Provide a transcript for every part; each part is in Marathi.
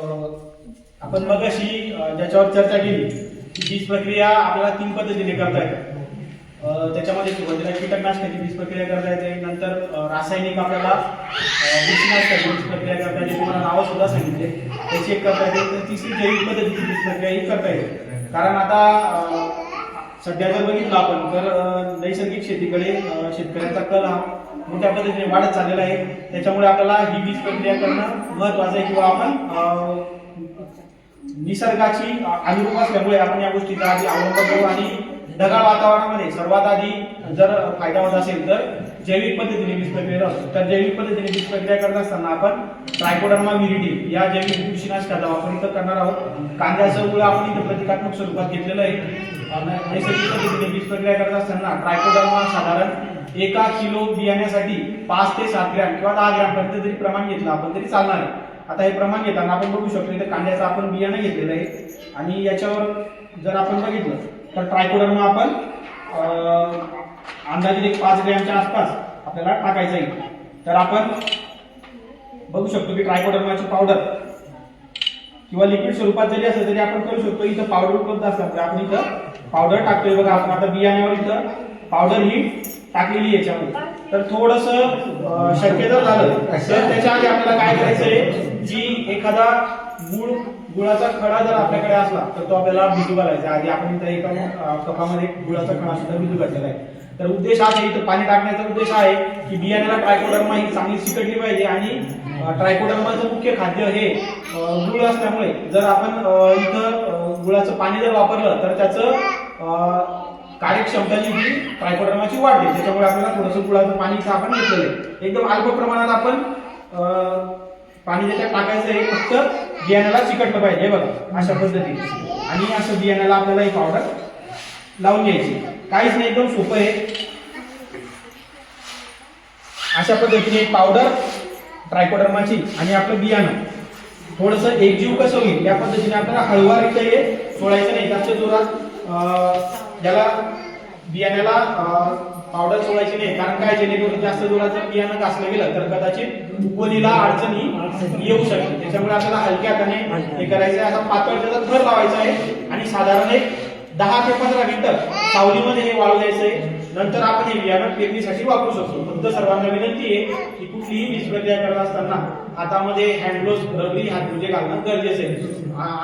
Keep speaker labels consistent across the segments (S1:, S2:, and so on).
S1: आपण मगाशी ज्याच्यावर चर्चा केली की बीज प्रक्रिया आपल्याला 3 पद्धतीने करता येते. त्याच्यामध्ये सुरुवातीला कीटकनाशकाची बीज प्रक्रिया करता येते, नंतर रासायनिक आपल्याला बुरशीनाशकाची बीज प्रक्रिया करता येते, तुम्हाला नावं सुद्धा सांगितले त्याची एक करता येते. तर तिसरी जैविक पद्धतीची बीज प्रक्रिया ही करता येते. कारण आता सध्या जर बघितलं आपण तर नैसर्गिक शेतीकडे शेतकऱ्यांचा कल हा मोठ्या पद्धतीने वाढत चाललेला आहे. त्याच्यामुळे आपल्याला ही बीज प्रक्रिया करणं महत्वाचं आहे किंवा आपण निसर्गाची अनुरूप असल्यामुळे आपण या गोष्टीचा आधी अवलंब करू आणि ढगाळ वातावरणामध्ये सर्वात आधी जर फायदा होत असेल तर जैविक पद्धतीने बीज प्रक्रिया असतो. तर जैविक पद्धतीने बीज प्रक्रिया करत असताना आपण ट्रायकोडर्मा विरिडी या जैविक बुरशीनाशकाचा वापर इथं करणार आहोत. कांद्याचं मुळे आपण इथं प्रतिकात्मक स्वरूपात घेतलेलं आहे. नैसर्गिक पद्धतीने बीज प्रक्रिया करत असताना ट्रायकोडर्मा साधारण 1 किलो बियाण्यासाठी 5 ते 7 ग्रॅम किंवा 10 ग्रॅम पर्यंत जरी प्रमाण घेतलं आपण तरी चालणार आहे. आता हे प्रमाण घेताना आपण बघू शकतो इथं कांद्याचं आपण बियाणं घेतलेलं आहे आणि याच्यावर जर आपण बघितलं तर ट्रायकोडर्मा आपण अंदाजे 5 ग्रॅमच्या आसपास आपल्याला टाकायचं आहे. तर आपण बघू शकतो की ट्रायकोडर्माची पावडर किंवा लिक्विड स्वरूपात जरी असलं तरी आपण करू शकतो. इथं पावडर उपलब्ध असल्यामुळे आपण इथं पावडर टाकतोय. बघा आपण आता बियाण्यावर इथं पावडर ही टाकलेली याच्यामध्ये. तर थोडस शक्य जर झालं तर त्याच्या आधी आपल्याला काय करायचंय, जी एखादा गुळाचा खडा जर आपल्याकडे असला तर तो आपल्याला भिजू घालायचा. आधी आपण इथं एका कपामध्ये गुळाचा खडा सुद्धा भिजू घातलेला आहे. तर उद्देश हा आहे, इथं पाणी टाकण्याचा उद्देश आहे की बियाण्याला ट्रायकोडर्मा ही चांगली चिकटली पाहिजे आणि ट्रायकोडर्माचं मुख्य खाद्य हे गुळ असल्यामुळे जर आपण इथं गुळाचं पाणी जर वापरलं तर त्याचं कार्यक्षमता जी ही ट्रायकोडर्माची वाढते. त्याच्यामुळे आपल्याला थोडंसं गुळाचं पाणी इथं आपण घेतलेलं आहे. एकदम अल्प प्रमाणात आपण पाणी त्याच्यात टाकायचं आहे, फक्त बियाण्याला चिकटलं पाहिजे. बघा अशा पद्धतीने आणि असं बियाण्याला आपल्याला ही पावडर लावून घ्यायची. काहीच नाही, एकदम सोपं आहे. अशा पद्धतीने पावडर ट्रायकोडर्माची आणि आपलं बियाणं थोडस एकजीव कसं होईल या पद्धतीने आपल्याला हळूवारीचं हे सोडायचं नाही. जास्त जोरात ज्याला बियाण्याला पावडर सोडायची नाही. कारण काय, जेणेकरून जास्त जोरात जर बियाणं घासलं गेलं तर कदाचित उपनीला अडचणी येऊ शकते. त्याच्यामुळे आपल्याला हलक्या हाताने हे करायचं आहे. असा पातळ त्याचा थर लावायचा आहे आणि साधारण एक 10 ते 15 मिनिटं सावलीमध्ये हे वाळू द्यायचं आहे. नंतर आपण हे बियाणं पेरणीसाठी वापरू शकतो. फक्त सर्वांना विनंती आहे की कुठलीही बीज प्रक्रिया करत असताना हातामध्ये हँड ग्लोव्स रबरी हातमोजे घालणं गरजेचं आहे.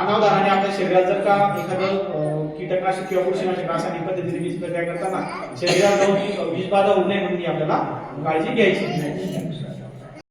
S1: अनावधानाने आपल्या शरीरात जर का एखादं कीटकनाशक किंवा बुरशीनाशक रासायनिक पद्धतीने बीज प्रक्रिया करताना शरीरात जाऊन वीज बाधा होऊ नये म्हणून आपल्याला काळजी घ्यायची.